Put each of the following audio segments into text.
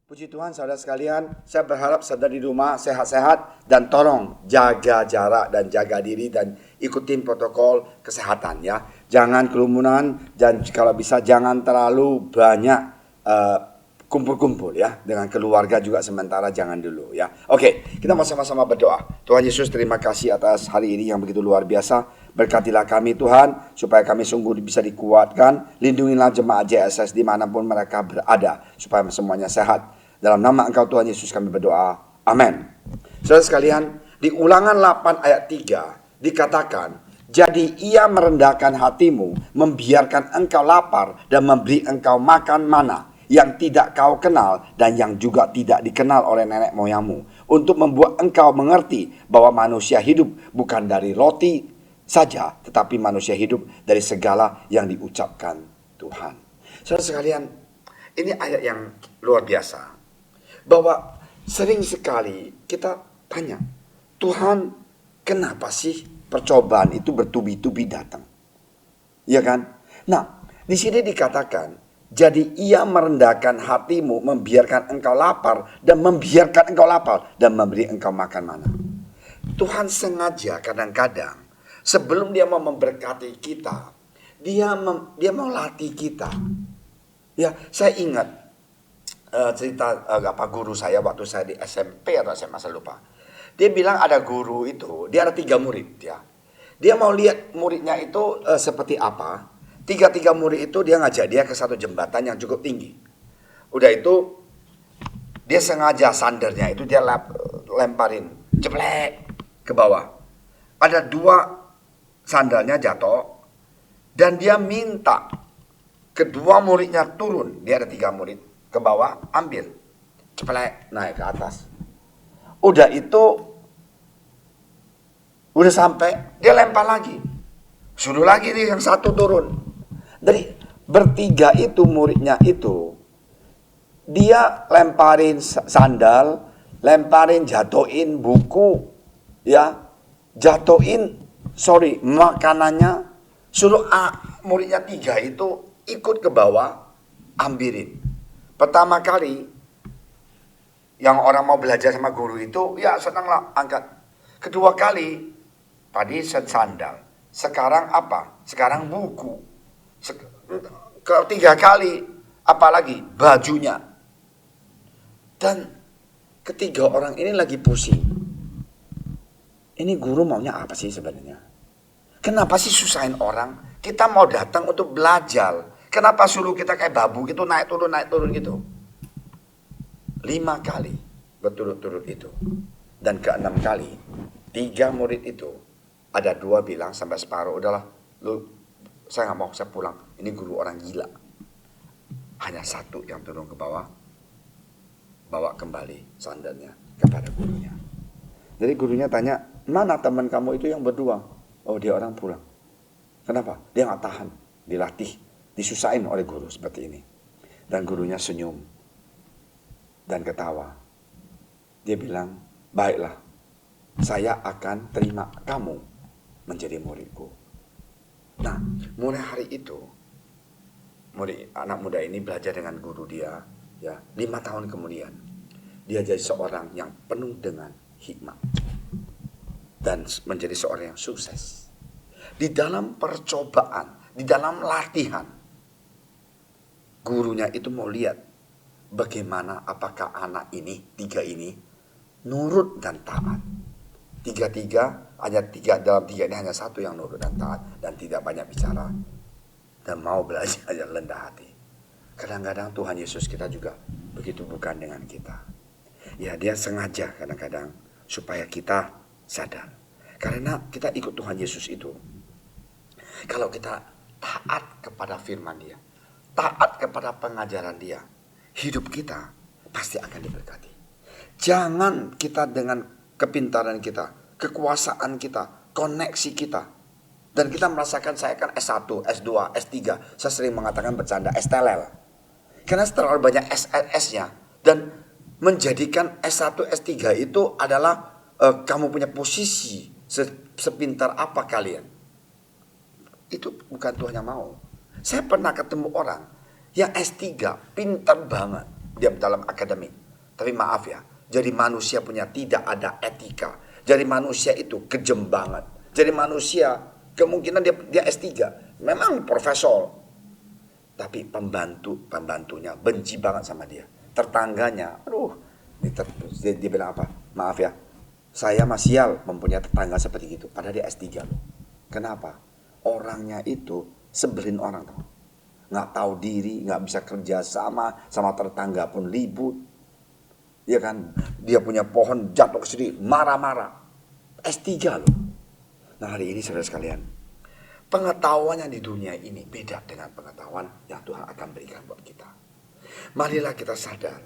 Puji Tuhan saudara sekalian, saya berharap saudara di rumah sehat-sehat dan tolong jaga jarak dan jaga diri dan ikutin protokol kesehatan ya. Jangan kerumunan dan kalau bisa jangan terlalu banyak kumpul-kumpul ya. Dengan keluarga juga sementara jangan dulu ya. Oke, kita mau sama-sama berdoa. Tuhan Yesus, terima kasih atas hari ini yang begitu luar biasa. Berkatilah kami Tuhan, supaya kami sungguh bisa dikuatkan. Lindungilah jemaat JSS dimanapun mereka berada, supaya semuanya sehat. Dalam nama Engkau Tuhan Yesus kami berdoa. Amin. Saudara sekalian, di Ulangan 8 ayat 3 dikatakan, jadi ia merendahkan hatimu, membiarkan engkau lapar dan memberi engkau makan mana yang tidak kau kenal dan yang juga tidak dikenal oleh nenek moyangmu, untuk membuat engkau mengerti bahwa manusia hidup bukan dari roti saja, tetapi manusia hidup dari segala yang diucapkan Tuhan. Saudara sekalian, ini ayat yang luar biasa. Bahwa sering sekali kita tanya, Tuhan, kenapa sih percobaan itu bertubi-tubi datang? Ya kan? Nah, di sini dikatakan, jadi ia merendahkan hatimu, membiarkan engkau lapar dan membiarkan engkau lapar dan memberi engkau makan mana. Tuhan sengaja kadang-kadang sebelum dia mau memberkati kita, dia mau latih kita. Ya, saya ingat cerita guru saya waktu saya di SMP atau SMA, saya lupa. Dia bilang ada guru itu, dia ada 3 murid ya. Dia mau lihat muridnya itu seperti apa. 3 murid itu dia ngajak dia ke satu jembatan yang cukup tinggi. Udah itu dia sengaja sandarnya itu dia lemparin jeblek ke bawah. Ada 2 sandalnya jatuh dan dia minta kedua muridnya turun. Dia ada 3 murid. Ke bawah, ambil, ceplek, naik ke atas. Udah itu, udah sampai, dia lempar lagi. Suruh lagi nih yang satu turun. Dari bertiga itu muridnya itu, dia lemparin sandal, lemparin, jatuhin buku, ya, jatuhin, makanannya, suruh muridnya 3 itu ikut ke bawah, ambilin. Pertama kali yang orang mau belajar sama guru itu, ya senanglah angkat. Kedua kali, tadi sandal. Sekarang apa? Sekarang buku. Ketiga kali, apalagi bajunya. Dan ketiga orang ini lagi pusing. Ini guru maunya apa sih sebenarnya? Kenapa sih susahin orang? Kita mau datang untuk belajar. Kenapa suruh kita kayak babu gitu naik turun gitu? 5 kali berturut-turut itu. Dan ke-6 kali 3 murid itu ada 2 bilang sampai separuh, udahlah saya nggak mau, saya pulang. Ini guru orang gila. Hanya 1 yang turun ke bawah, bawa kembali sandalnya kepada gurunya. Jadi gurunya tanya, mana teman kamu itu yang berdua? Oh, dia orang pulang. Kenapa? Dia nggak tahan, dilatih. Disusahin oleh guru seperti ini. Dan gurunya senyum dan ketawa. Dia bilang, baiklah, saya akan terima kamu menjadi muridku. Nah, mulai hari itu, anak muda ini belajar dengan guru dia, ya, 5 tahun kemudian, dia jadi seorang yang penuh dengan hikmat dan menjadi seorang yang sukses. Di dalam percobaan, di dalam latihan, gurunya itu mau lihat bagaimana apakah anak ini, 3 ini nurut dan taat. 3 hanya 3 dalam 3 ini hanya 1 yang nurut dan taat dan tidak banyak bicara dan mau belajar yang rendah hati. Kadang-kadang Tuhan Yesus kita juga begitu bukan dengan kita. Ya, dia sengaja kadang-kadang supaya kita sadar. Karena kita ikut Tuhan Yesus itu, kalau kita taat kepada firman dia, taat kepada pengajaran dia, hidup kita pasti akan diberkati. Jangan kita dengan kepintaran kita, kekuasaan kita, koneksi kita, dan kita merasakan saya kan S1, S2, S3, saya sering mengatakan bercanda S-telel. Karena terlalu banyak S-nya, dan menjadikan S1, S3 itu adalah kamu punya posisi sepintar apa kalian. Itu bukan Tuhan yang mau. Saya pernah ketemu orang yang S3, pintar banget, dia dalam akademik. Tapi maaf ya, jadi manusia punya tidak ada etika. Jadi manusia itu kejem banget. Jadi manusia kemungkinan dia S3, memang profesor. Tapi pembantunya benci banget sama dia. Tetangganya, dia bilang apa? Maaf ya, saya sial mempunyai tetangga seperti itu. Padahal dia S3 loh. Kenapa? Orangnya itu sebelin orang tau. Nggak tahu diri, nggak bisa kerja sama tetangga pun ribut. Ya kan, dia punya pohon jatuh ke sini, marah-marah. S3 loh. Nah hari ini saudara sekalian, pengetahuannya di dunia ini beda dengan pengetahuan yang Tuhan akan berikan buat kita. Marilah kita sadar,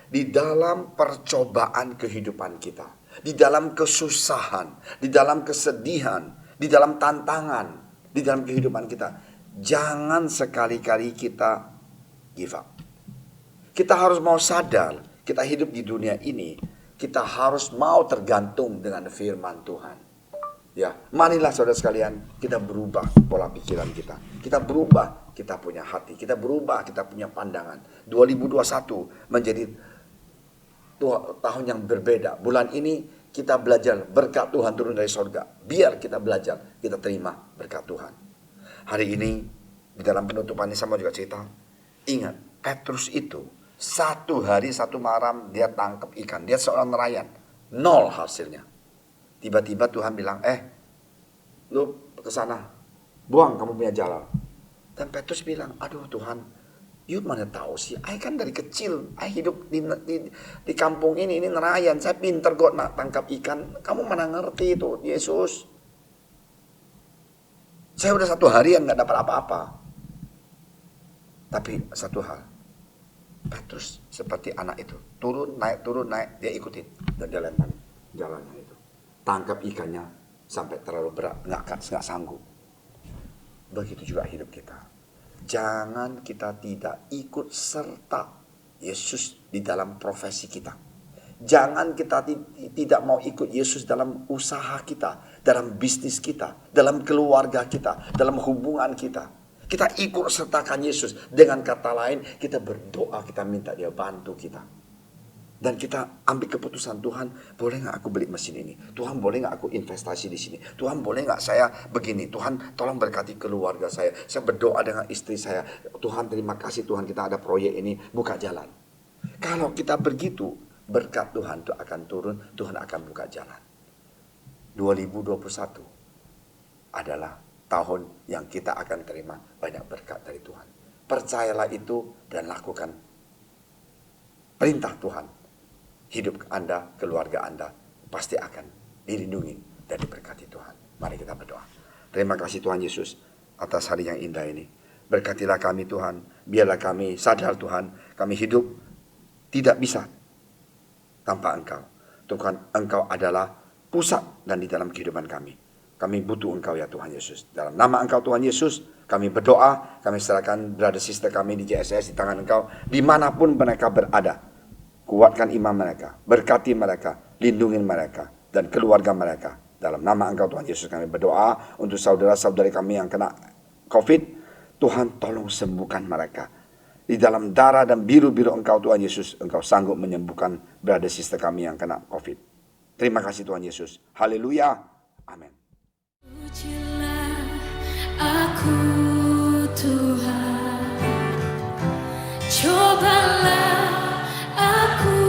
di dalam percobaan kehidupan kita, di dalam kesusahan, di dalam kesedihan, di dalam tantangan, di dalam kehidupan kita, jangan sekali-kali kita give up. Kita harus mau sadar, kita hidup di dunia ini, kita harus mau tergantung dengan firman Tuhan. Ya, marilah saudara sekalian, kita berubah pola pikiran kita. Kita berubah, kita punya hati. Kita berubah, kita punya pandangan. 2021 menjadi tahun yang berbeda. Bulan ini kita belajar berkat Tuhan turun dari sorga. Biar kita belajar, kita terima berkat Tuhan. Hari ini, di dalam penutupan ini sama juga cerita. Ingat, Petrus itu 1 hari 1 malam dia tangkap ikan. Dia seorang nelayan. 0 hasilnya. Tiba-tiba Tuhan bilang, lu ke sana, buang kamu punya jala. Dan Petrus bilang, aduh Tuhan, you mana tahu sih, I kan dari kecil, I hidup di kampung ini nelayan, saya pinter kok nak tangkap ikan, kamu mana ngerti itu Yesus. Saya udah 1 harian gak dapat apa-apa. Tapi satu hal, Petrus seperti anak itu, turun naik, dia ikutin. Dan dia lempar jalannya itu. Tangkap ikannya sampai terlalu berat, nggak sanggup. Begitu juga hidup kita. Jangan kita tidak ikut serta Yesus di dalam profesi kita. Jangan kita tidak mau ikut Yesus dalam usaha kita, dalam bisnis kita, dalam keluarga kita, dalam hubungan kita. Kita ikut sertakan Yesus. Dengan kata lain, kita berdoa, kita minta dia bantu kita. Dan kita ambil keputusan, Tuhan boleh gak aku beli mesin ini? Tuhan boleh gak aku investasi di sini? Tuhan boleh gak saya begini? Tuhan tolong berkati keluarga saya. Saya berdoa dengan istri saya. Tuhan terima kasih Tuhan kita ada proyek ini. Buka jalan. Kalau kita begitu, berkat Tuhan itu akan turun. Tuhan akan buka jalan. 2021 adalah tahun yang kita akan terima banyak berkat dari Tuhan. Percayalah itu dan lakukan perintah Tuhan. Hidup Anda, keluarga Anda pasti akan dilindungi dan diberkati Tuhan. Mari kita berdoa. Terima kasih Tuhan Yesus atas hari yang indah ini. Berkatilah kami Tuhan. Biarlah kami sadar Tuhan, kami hidup tidak bisa tanpa Engkau. Tuhan, Engkau adalah pusat dan di dalam kehidupan kami. Kami butuh Engkau ya Tuhan Yesus. Dalam nama Engkau Tuhan Yesus, kami berdoa, kami serahkan brother sister kami di JSS di tangan Engkau, dimanapun mereka berada. Kuatkan iman mereka, berkati mereka, lindungi mereka, dan keluarga mereka. Dalam nama Engkau Tuhan Yesus kami berdoa untuk saudara-saudari kami yang kena COVID. Tuhan tolong sembuhkan mereka. Di dalam darah dan biru-biru Engkau Tuhan Yesus, Engkau sanggup menyembuhkan brother sister kami yang kena COVID. Terima kasih Tuhan Yesus. Haleluya. Amin. Pujilah aku Tuhan, cobalah aku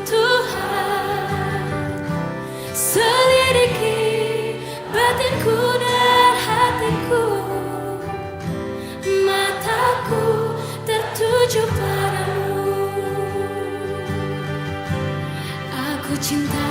Tuhan, selidiki batinku dan hatiku, mataku tertuju padamu. Aku cinta